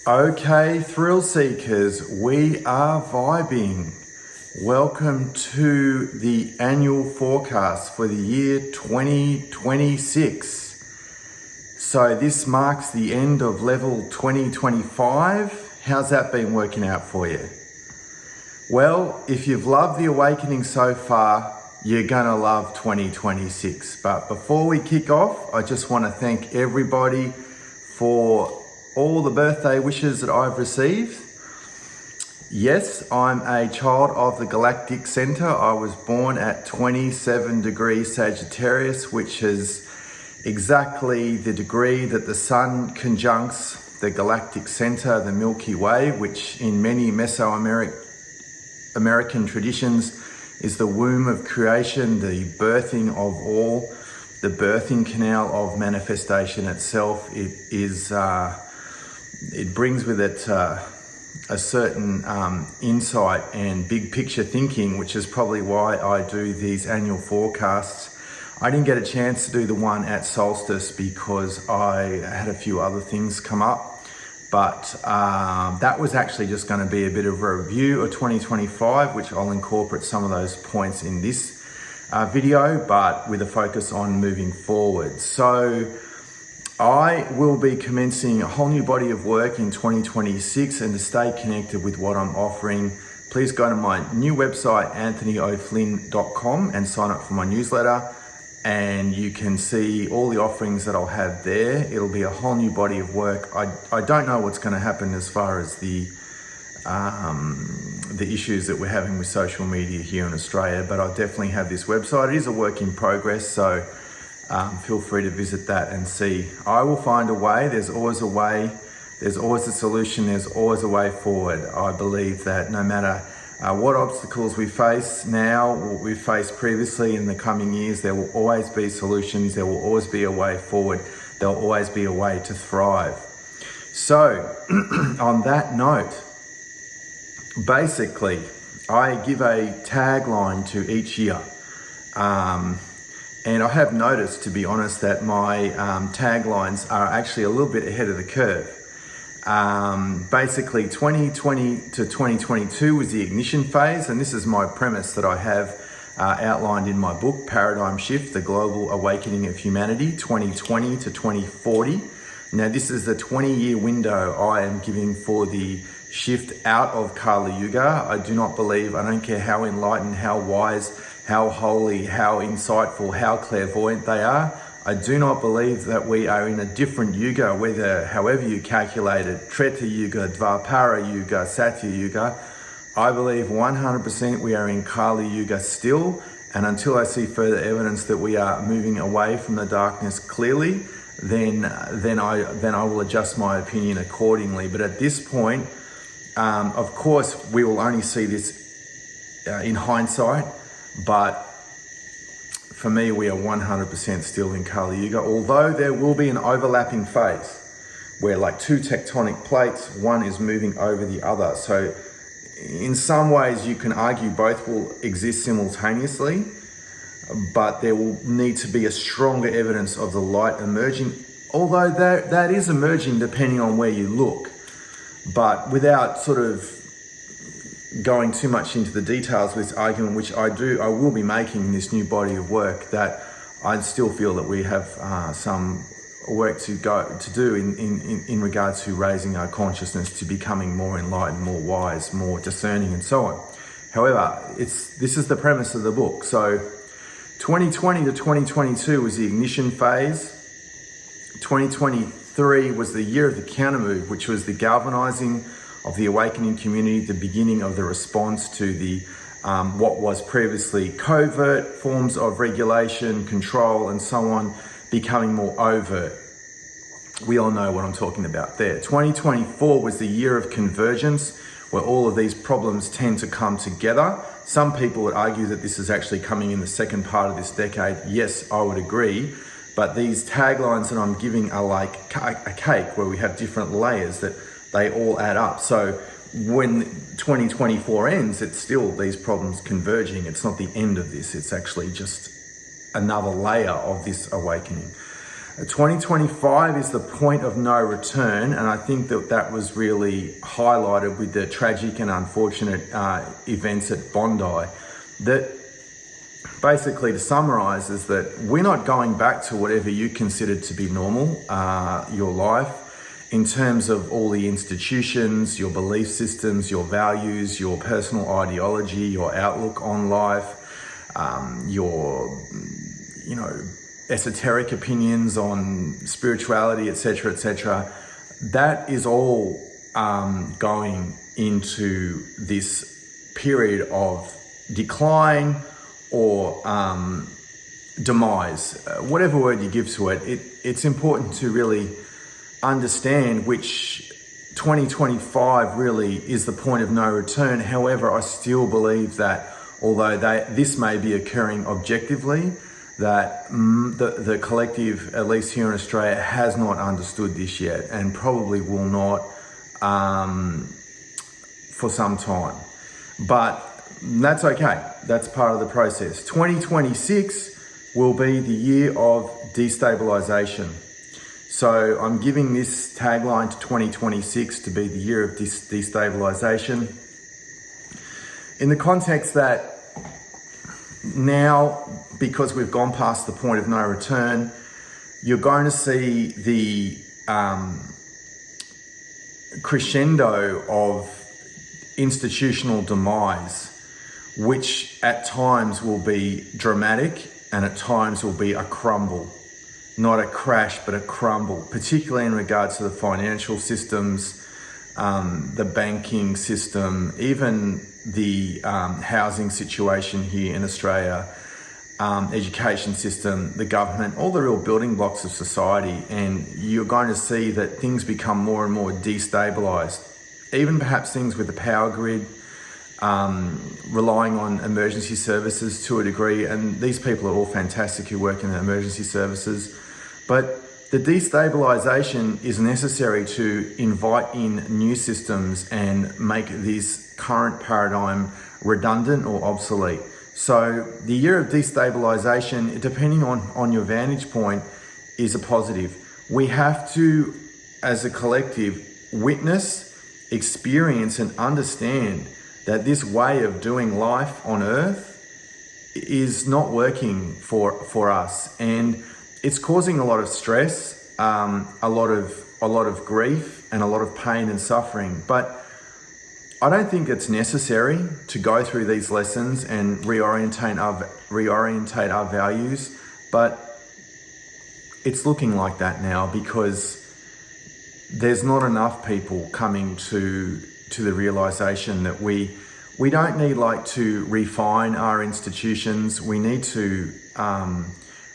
Okay, thrill seekers, we are vibing. Welcome to the annual forecast for the year 2026. So this marks the end of level 2025. How's that been working out for you? Well, if you've loved the awakening so far, you're gonna love 2026. But before we kick off, I just want to thank everybody for all the birthday wishes that I've received. Yes, I'm a child of the galactic center. I was born at 27 degrees Sagittarius, which is exactly the degree that the sun conjuncts the galactic center, the Milky Way, which in many Mesoamerican traditions is the womb of creation, the birthing of all, the birthing canal of manifestation itself. It brings with it a certain insight and big picture thinking, which is probably why I do these annual forecasts. I didn't get a chance to do the one at solstice because I had a few other things come up, but that was actually just going to be a bit of a review of 2025, which I'll incorporate some of those points in this video, but with a focus on moving forward. So I will be commencing a whole new body of work in 2026, and to stay connected with what I'm offering, please go to my new website, anthonyoflynn.com, and sign up for my newsletter, and you can see all the offerings that I'll have there. It'll be a whole new body of work. I don't know what's going to happen as far as the issues that we're having with social media here in Australia, but I definitely have this website. It is a work in progress, so feel free to visit that and see. I will find a way. There's always a way. There's always a solution. There's always a way forward. I believe that no matter what obstacles we face now, what we faced previously in the coming years, there will always be solutions. There will always be a way forward. There'll always be a way to thrive. So on that note, basically, I give a tagline to each year. And I have noticed, to be honest, that my taglines are actually a little bit ahead of the curve. Basically, 2020 to 2022 was the ignition phase, and this is my premise that I have outlined in my book, Paradigm Shift, The Global Awakening of Humanity, 2020 to 2040. Now, this is the 20-year window I am giving for the shift out of Kali Yuga. I do not believe, I don't care how enlightened, how wise, how holy, how insightful, how clairvoyant they are, I do not believe that we are in a different yuga, however you calculate it, Treta Yuga, Dvapara Yuga, Satya Yuga. I believe 100% we are in Kali Yuga still, and until I see further evidence that we are moving away from the darkness clearly, then I will adjust my opinion accordingly. But at this point, of course, we will only see this in hindsight, but for me, we are 100% still in Kali Yuga, although there will be an overlapping phase where like two tectonic plates, one is moving over the other. So in some ways you can argue both will exist simultaneously, but there will need to be a stronger evidence of the light emerging, although that is emerging depending on where you look. But without sort of going too much into the details of this argument, which I will be making in this new body of work, that I still feel that we have some work to do in regards to raising our consciousness to becoming more enlightened, more wise, more discerning, and so on. However, this is the premise of the book. So 2020 to 2022 was the ignition phase. 2023 was the year of the countermove, which was the galvanizing of the awakening community, the beginning of the response to the what was previously covert forms of regulation, control, and so on, becoming more overt. We all know what I'm talking about there. 2024 was the year of convergence, where all of these problems tend to come together. Some people would argue that this is actually coming in the second part of this decade. Yes, I would agree. But these taglines that I'm giving are like a cake where we have different layers that they all add up. So when 2024 ends, it's still these problems converging. It's not the end of this. It's actually just another layer of this awakening. 2025 is the point of no return, and I think that was really highlighted with the tragic and unfortunate events at Bondi. That basically, to summarize, is that we're not going back to whatever you considered to be normal, your life, in terms of all the institutions, your belief systems, your values, your personal ideology, your outlook on life, your, esoteric opinions on spirituality, etc., etc. That is all going into this period of decline or demise, whatever word you give to it. It's important to really understand which 2025 really is the point of no return. However, I still believe that although this may be occurring objectively, that the collective, at least here in Australia, has not understood this yet and probably will not for some time. But that's okay. That's part of the process. 2026 will be the year of destabilisation. So I'm giving this tagline to 2026 to be the year of destabilisation, in the context that now, because we've gone past the point of no return, you're going to see the crescendo of institutional demise, which at times will be dramatic and at times will be a crumble. Not a crash, but a crumble, particularly in regards to the financial systems, the banking system, even the housing situation here in Australia, education system, the government, all the real building blocks of society. And you're going to see that things become more and more destabilised. Even perhaps things with the power grid, relying on emergency services to a degree. And these people are all fantastic who work in the emergency services. But the destabilisation is necessary to invite in new systems and make this current paradigm redundant or obsolete. So the year of destabilisation, depending on your vantage point, is a positive. We have to, as a collective, witness, experience and understand that this way of doing life on Earth is not working for us. And it's causing a lot of stress, a lot of grief and a lot of pain and suffering. But I don't think it's necessary to go through these lessons and reorientate our values. But it's looking like that now because there's not enough people coming to the realization that we don't need to refine our institutions. We need to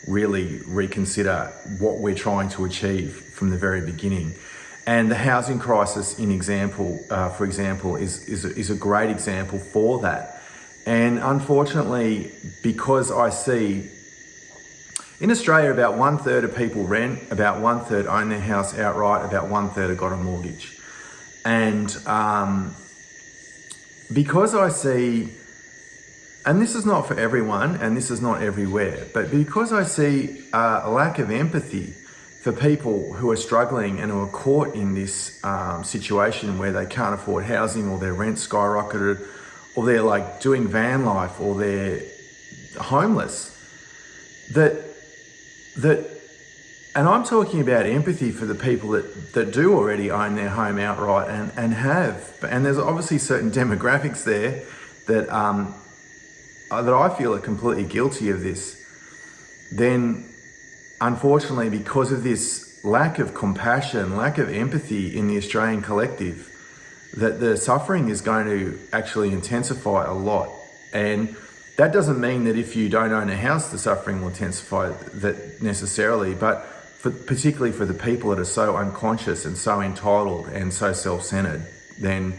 really reconsider what we're trying to achieve from the very beginning. And the housing crisis, for example, is a great example for that. And unfortunately, because I see in Australia about 1/3 of people rent, about 1/3 own their house outright, about 1/3 have got a mortgage. And because I see, and this is not for everyone, and this is not everywhere, but because I see a lack of empathy for people who are struggling and who are caught in this situation where they can't afford housing, or their rent skyrocketed, or they're doing van life, or they're homeless, and I'm talking about empathy for the people that do already own their home outright and there's obviously certain demographics there that I feel are completely guilty of this. Then unfortunately, because of this lack of compassion, lack of empathy in the Australian collective, that the suffering is going to actually intensify a lot. And that doesn't mean that if you don't own a house, the suffering will intensify that necessarily, but particularly for the people that are so unconscious and so entitled and so self-centered, then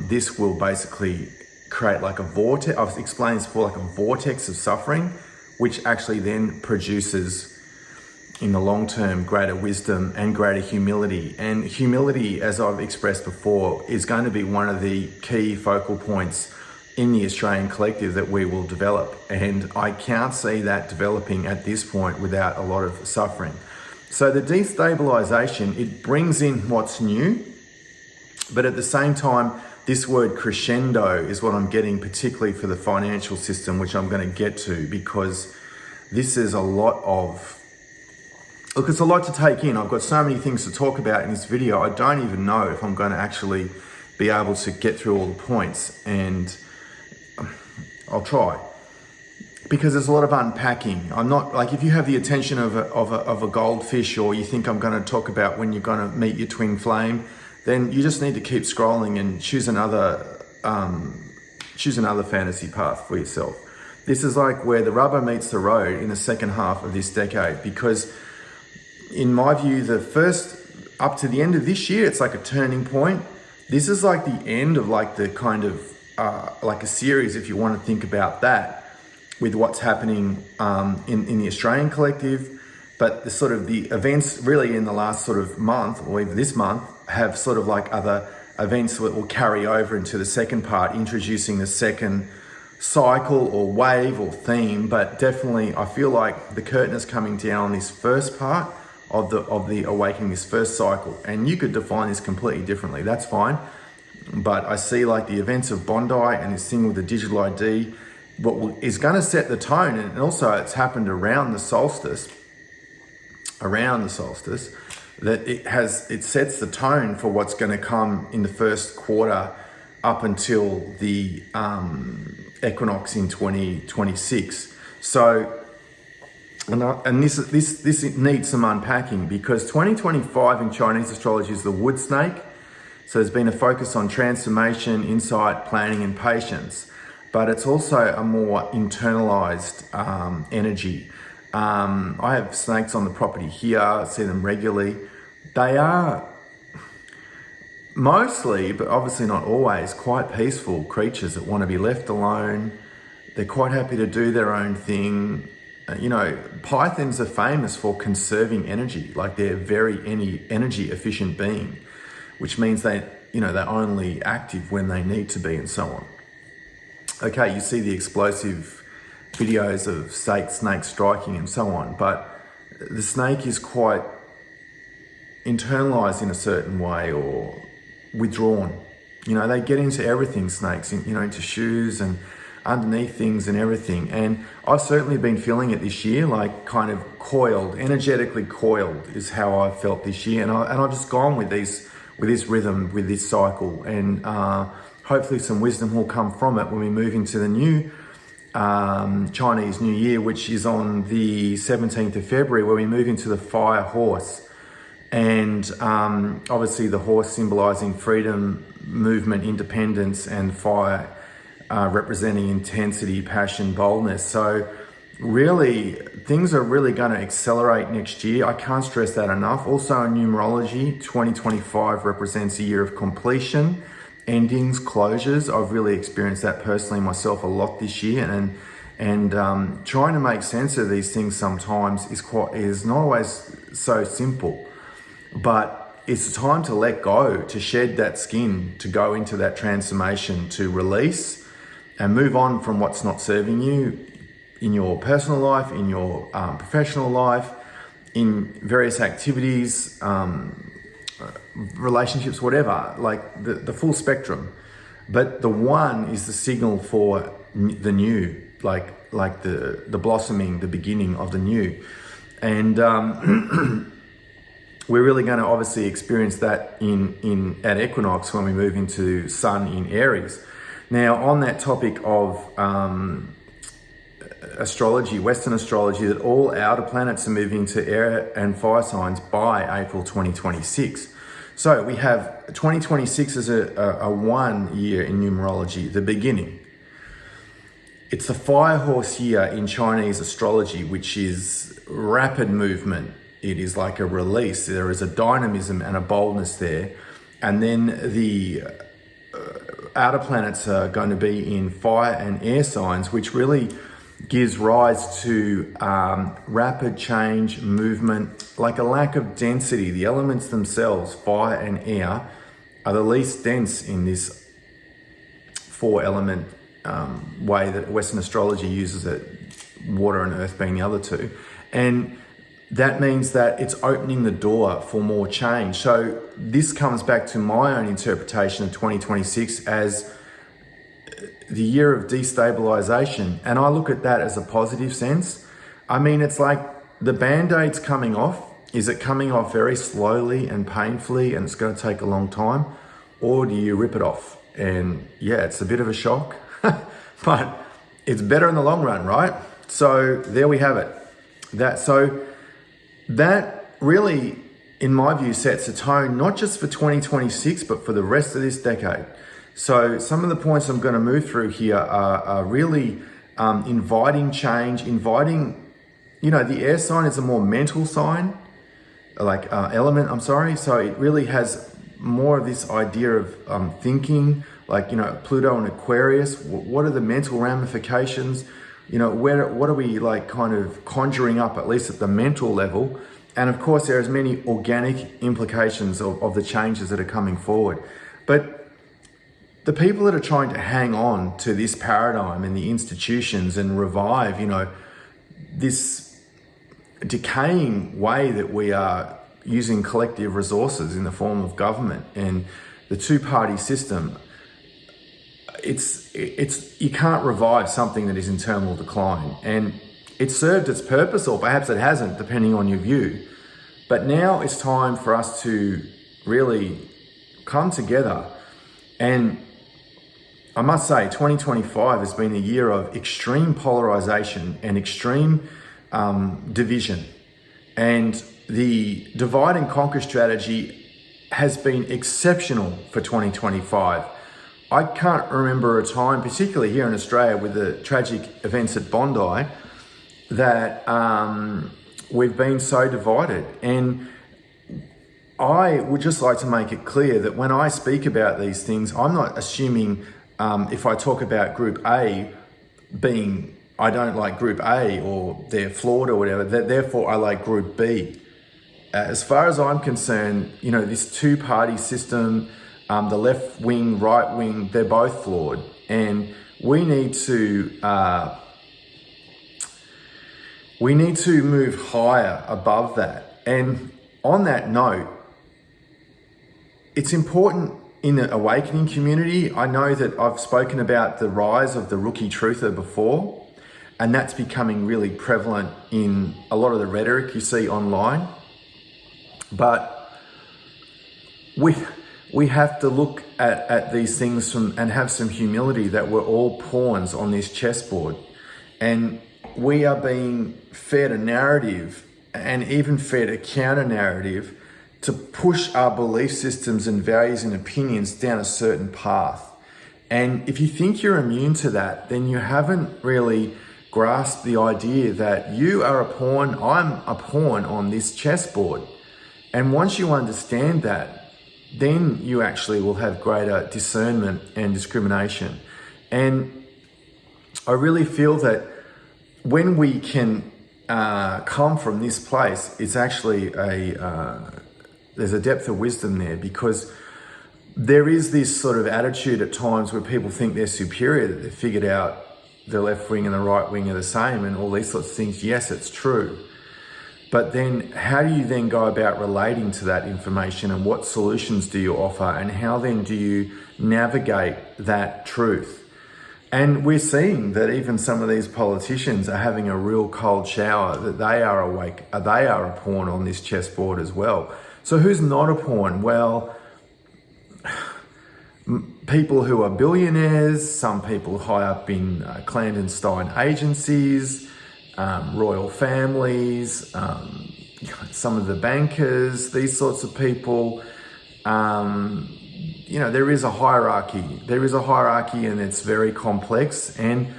this will basically create a vortex. I've explained this before, a vortex of suffering, which actually then produces in the long term greater wisdom and greater humility. And humility, as I've expressed before, is going to be one of the key focal points in the Australian collective that we will develop. And I can't see that developing at this point without a lot of suffering. So the destabilisation, it brings in what's new, but at the same time, this word crescendo is what I'm getting, particularly for the financial system, which I'm going to get to, because this is a lot of, look, it's a lot to take in. I've got so many things to talk about in this video. I don't even know if I'm going to actually be able to get through all the points, and I'll try, because there's a lot of unpacking. I'm not, like, if you have the attention of a goldfish, or you think I'm going to talk about when you're going to meet your twin flame, then you just need to keep scrolling and choose another fantasy path for yourself. This is like where the rubber meets the road in the second half of this decade, because in my view, the first, up to the end of this year, it's like a turning point. This is like the end of like the kind of, like a series, if you want to think about that, with what's happening in the Australian collective. But the sort of the events really in the last sort of month, or even this month, have sort of like other events that will carry over into the second part, introducing the second cycle or wave or theme. But definitely I feel like the curtain is coming down on this first part of the awakening, this first cycle. And you could define this completely differently, that's fine. But I see like the events of Bondi and this thing with the digital ID, is going to set the tone. And also it's happened around the solstice, that it sets the tone for what's going to come in the first quarter up until the equinox in 2026. So, and this needs some unpacking, because 2025 in Chinese astrology is the wood snake. So there's been a focus on transformation, insight, planning, and patience. But it's also a more internalized energy. I have snakes on the property here, I see them regularly. They are mostly, but obviously not always, quite peaceful creatures that want to be left alone. They're quite happy to do their own thing. You know, pythons are famous for conserving energy, like they're very energy efficient being, which means they're only active when they need to be, and so on. Okay, you see the explosive videos of snakes striking and so on, but the snake is quite internalized in a certain way, or withdrawn. They get into everything, snakes, into shoes and underneath things and everything. And I've certainly been feeling it this year, like kind of coiled, energetically coiled is how I felt this year. And I've just gone with this rhythm, with this cycle, and hopefully some wisdom will come from it when we move into the new Chinese New Year, which is on the 17th of February, where we move into the fire horse. And obviously the horse symbolizing freedom, movement, independence, and fire representing intensity, passion, boldness. So really, things are really going to accelerate next year. I can't stress that enough. Also in numerology, 2025 represents a year of completion, endings, closures. I've really experienced that personally myself a lot this year, and trying to make sense of these things sometimes is not always so simple. But it's time to let go, to shed that skin, to go into that transformation, to release and move on from what's not serving you in your personal life, in your professional life, in various activities, relationships, whatever, like the full spectrum. But the one is the signal for the new, like the blossoming, the beginning of the new. And we're really going to obviously experience that at equinox, when we move into Sun in Aries. Now, on that topic of astrology, Western astrology, that all outer planets are moving to air and fire signs by April 2026. So we have 2026 as a 1 year in numerology, the beginning. It's the fire horse year in Chinese astrology, which is rapid movement. It is like a release. There is a dynamism and a boldness there. And then the outer planets are going to be in fire and air signs, which really gives rise to rapid change, movement, like a lack of density. The elements themselves, fire and air, are the least dense in this 4-element way that Western astrology uses it, water and earth being the other two. And that means that it's opening the door for more change. So this comes back to my own interpretation of 2026 as the year of destabilisation. And I look at that as a positive sense. I mean, it's like the Band-Aid's coming off. Is it coming off very slowly and painfully and it's going to take a long time? Or do you rip it off? And yeah, it's a bit of a shock, but it's better in the long run, right? So there we have it. That really, in my view, sets a tone, not just for 2026, but for the rest of this decade. So some of the points I'm going to move through here are really inviting change, the air sign is a more mental sign, element, So it really has more of this idea of thinking, Pluto and Aquarius. What are the mental ramifications? What are we kind of conjuring up, at least at the mental level? And of course, there is many organic implications of the changes that are coming forward. But the people that are trying to hang on to this paradigm and the institutions and revive, this decaying way that we are using collective resources in the form of government and the two-party system, you can't revive something that is in terminal decline. And it served its purpose, or perhaps it hasn't, depending on your view. But now it's time for us to really come together. And I must say, 2025 has been a year of extreme polarisation and extreme division. And the divide and conquer strategy has been exceptional for 2025. I can't remember a time, particularly here in Australia with the tragic events at Bondi, that we've been so divided. And I would just like to make it clear that when I speak about these things, I'm not assuming if I talk about Group A being, I don't like Group A or they're flawed or whatever, that therefore I like Group B. As far as I'm concerned, this two-party system, the left wing, right wing, they're both flawed. And we need to move higher above that. And on that note, it's important in the awakening community. I know that I've spoken about the rise of the rookie truther before, and that's becoming really prevalent in a lot of the rhetoric you see online. But we have to look at these things and have some humility that we're all pawns on this chessboard. And we are being fed a narrative and even fed a counter narrative to push our belief systems and values and opinions down a certain path. And if you think you're immune to that, then you haven't really grasped the idea that you are a pawn, I'm a pawn on this chessboard. And once you understand that, then you actually will have greater discernment and discrimination. And I really feel that when we can come from this place, it's actually there's a depth of wisdom there, because there is this sort of attitude at times where people think they're superior, that they've figured out the left wing and the right wing are the same and all these sorts of things. Yes, it's true. But then how do you then go about relating to that information, and what solutions do you offer, and how then do you navigate that truth? And we're seeing that even some of these politicians are having a real cold shower, that they are awake, they are a pawn on this chessboard as well. So who's not a pawn? Well, people who are billionaires, some people high up in clandestine agencies, royal families, some of the bankers, these sorts of people. There is a hierarchy. There is a hierarchy, and it's very complex. And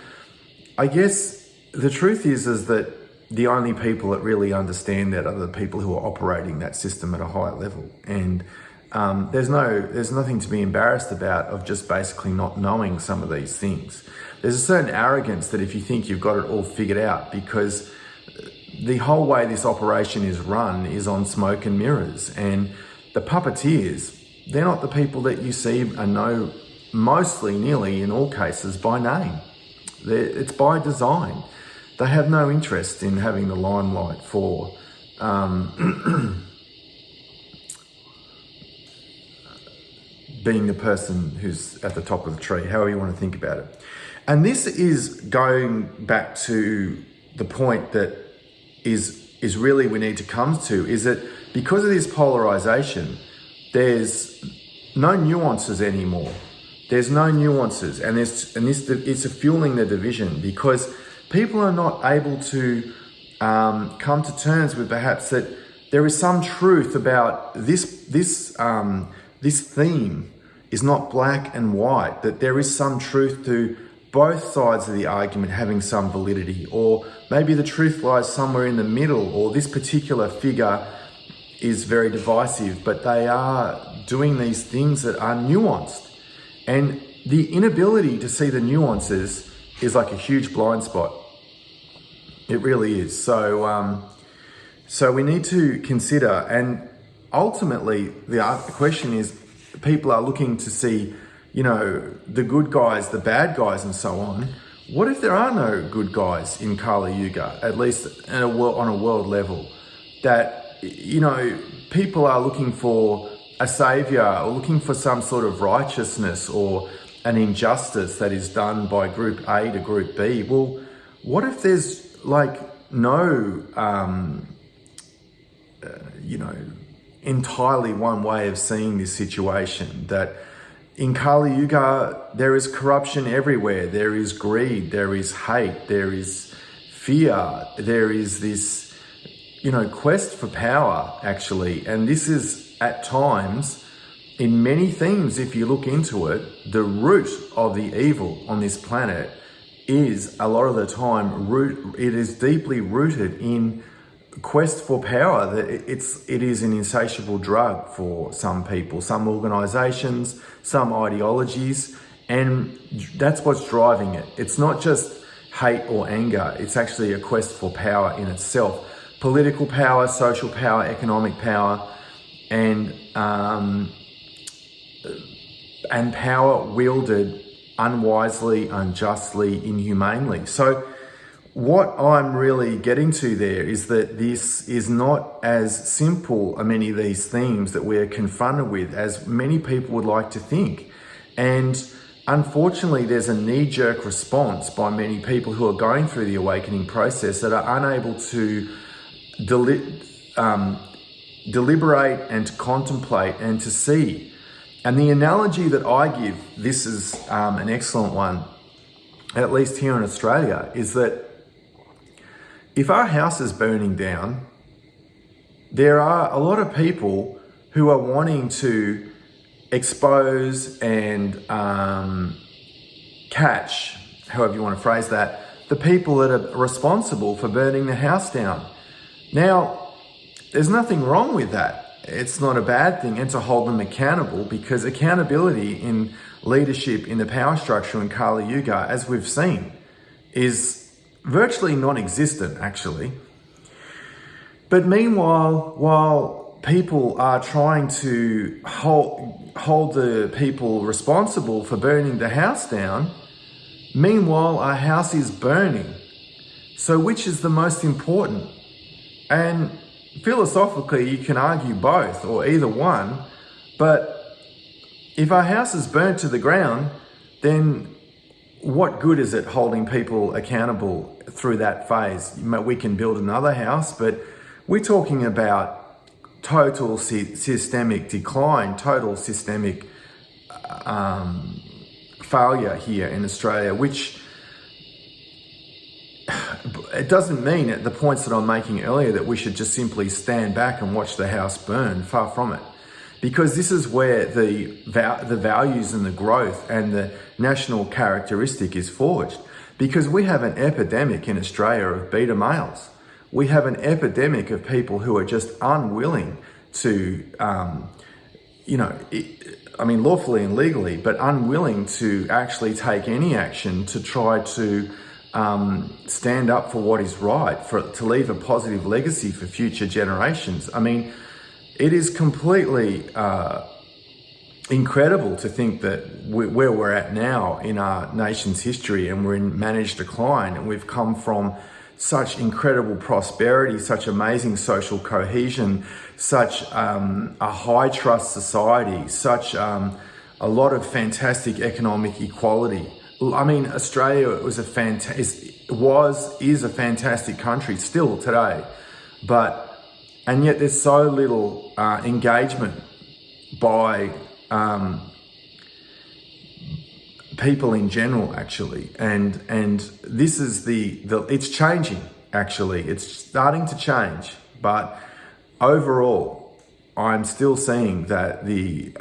I guess the truth is that the only people that really understand that are the people who are operating that system at a high level. And there's nothing to be embarrassed about of just basically not knowing some of these things. There's a certain arrogance that if you think you've got it all figured out, because the whole way this operation is run is on smoke and mirrors. And the puppeteers, they're not the people that you see and know mostly, nearly in all cases, by name. It's by design. They have no interest in having the limelight for being the person who's at the top of the tree, however you want to think about it. And this is going back to the point that is really we need to come to, is that because of this polarization, there's no nuances anymore. There's no nuances, and it's fueling the division, because people are not able to come to terms with perhaps that there is some truth about this theme is not black and white, that there is some truth to both sides of the argument having some validity, or maybe the truth lies somewhere in the middle, or this particular figure is very divisive, but they are doing these things that are nuanced. And the inability to see the nuances is like a huge blind spot. It really is. So we need to consider, and ultimately the question is, people are looking to see, the good guys, the bad guys, and so on. What if there are no good guys in Kali Yuga, at least on a world level? That, people are looking for a savior, or looking for some sort of righteousness or an injustice that is done by group A to group B. Well, what if there's no, entirely one way of seeing this situation? That in Kali Yuga, there is corruption everywhere. There is greed, there is hate, there is fear, there is this, quest for power, actually. And this is, at times, in many themes, if you look into it, the root of the evil on this planet is, a lot of the time, it is deeply rooted in quest for power. That it is an insatiable drug for some people, some organizations, some ideologies, and that's what's driving it. It's not just hate or anger, it's actually a quest for power in itself. Political power, social power, economic power, and power wielded unwisely, unjustly, inhumanely. So what I'm really getting to there is that this is not as simple, many of these themes that we're confronted with, as many people would like to think. And unfortunately, there's a knee-jerk response by many people who are going through the awakening process that are unable to deliberate and to contemplate and to see. And the analogy that I give, this is an excellent one, at least here in Australia, is that if our house is burning down, there are a lot of people who are wanting to expose and catch, however you want to phrase that, the people that are responsible for burning the house down. Now, there's nothing wrong with that. It's not a bad thing, and to hold them accountable, because accountability in leadership in the power structure in Kali Yuga, as we've seen, is virtually non-existent, actually. But meanwhile, while people are trying to hold the people responsible for burning the house down, meanwhile, our house is burning. So which is the most important? And philosophically, you can argue both or either one, but if our house is burnt to the ground, then what good is it holding people accountable through that phase? We can build another house, but we're talking about total systemic decline, total systemic failure here in Australia, which it doesn't mean, at the points that I'm making earlier, that we should just simply stand back and watch the house burn. Far from it. Because this is where the values and the growth and the national characteristic is forged. Because we have an epidemic in Australia of beta males. We have an epidemic of people who are just unwilling to, lawfully and legally, but unwilling to actually take any action to try to stand up for what is right, to leave a positive legacy for future generations. I mean, it is completely incredible to think that where we're at now in our nation's history, and we're in managed decline, and we've come from such incredible prosperity, such amazing social cohesion, such a high trust society, such a lot of fantastic economic equality. I mean, Australia is a fantastic country still today, and yet there's so little engagement by people in general, actually, and this is it's changing. Actually, it's starting to change, but overall, I'm still seeing that the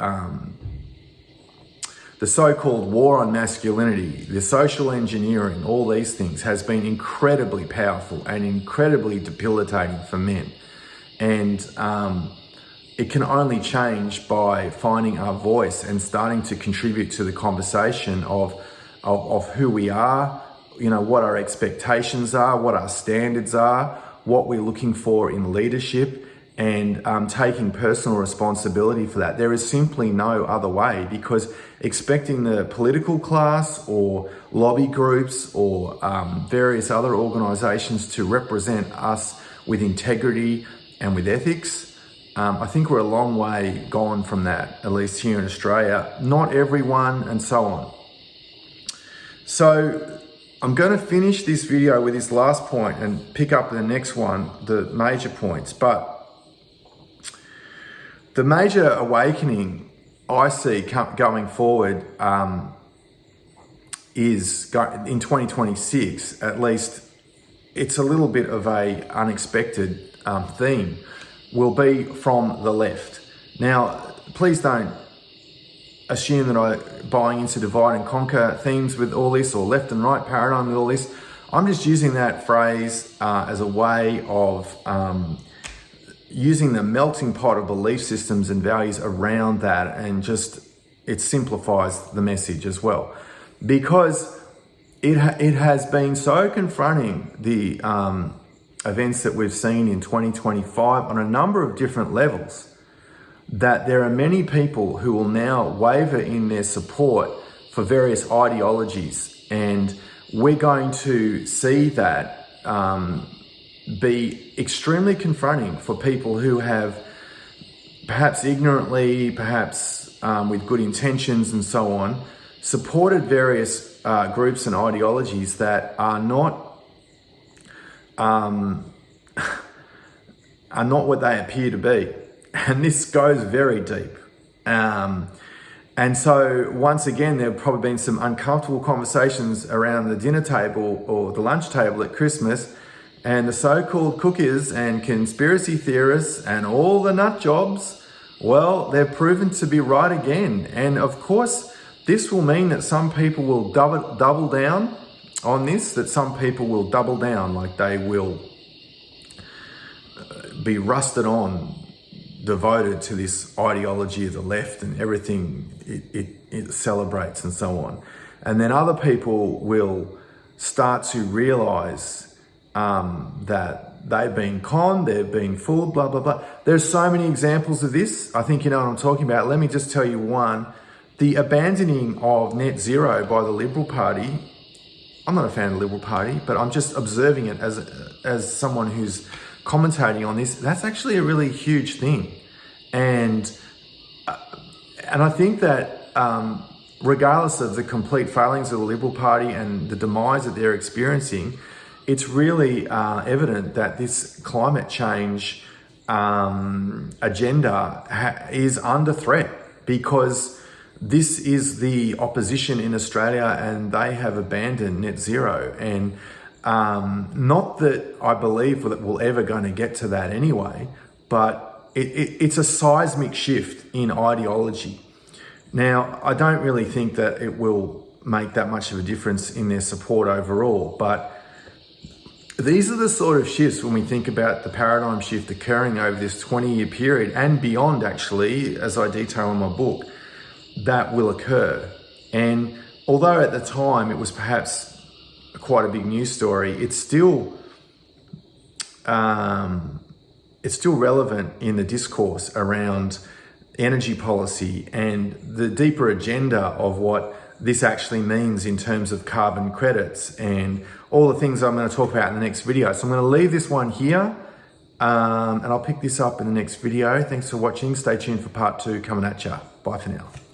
so-called war on masculinity, the social engineering, all these things has been incredibly powerful and incredibly debilitating for men. And it can only change by finding our voice and starting to contribute to the conversation of who we are, what our expectations are, what our standards are, what we're looking for in leadership, and taking personal responsibility for that. There is simply no other way, because expecting the political class or lobby groups or various other organizations to represent us with integrity and with ethics, I think we're a long way gone from that, at least here in Australia. Not everyone, and so on. So I'm going to finish this video with this last point and pick up the next one, the major points. But the major awakening I see going forward is in 2026, at least. It's a little bit of a unexpected theme, will be from the left. Now, please don't assume that I'm buying into divide and conquer themes with all this, or left and right paradigm with all this. I'm just using that phrase as a way of using the melting pot of belief systems and values around that, and it simplifies the message as well, because it has been so confronting, the events that we've seen in 2025 on a number of different levels, that there are many people who will now waver in their support for various ideologies, and we're going to see that be extremely confronting for people who have, perhaps ignorantly, perhaps with good intentions and so on, supported various groups and ideologies that are not what they appear to be. And this goes very deep. And so once again, there have probably been some uncomfortable conversations around the dinner table or the lunch table at Christmas, and the so-called cookies and conspiracy theorists and all the nut jobs, well, they're proven to be right again. And of course, this will mean that some people will double down on this, that some people will double down, like they will be rusted on, devoted to this ideology of the left and everything it celebrates and so on. And then other people will start to realize that they've been conned, they've been fooled, blah, blah, blah. There's so many examples of this. I think you know what I'm talking about. Let me just tell you one. The abandoning of net zero by the Liberal Party. I'm not a fan of the Liberal Party, but I'm just observing it as someone who's commentating on this. That's actually a really huge thing. And I think that regardless of the complete failings of the Liberal Party and the demise that they're experiencing, it's really evident that this climate change agenda is under threat, because this is the opposition in Australia and they have abandoned net zero. And not that I believe that we're ever going to get to that anyway, but it's a seismic shift in ideology. Now, I don't really think that it will make that much of a difference in their support overall, but these are the sort of shifts, when we think about the paradigm shift occurring over this 20-year period and beyond, actually, as I detail in my book, that will occur. And although at the time it was perhaps quite a big news story, it's still relevant in the discourse around energy policy and the deeper agenda of what this actually means in terms of carbon credits and all the things I'm going to talk about in the next video. So I'm going to leave this one here and I'll pick this up in the next video. Thanks for watching. Stay tuned for part 2 coming at you. Bye for now.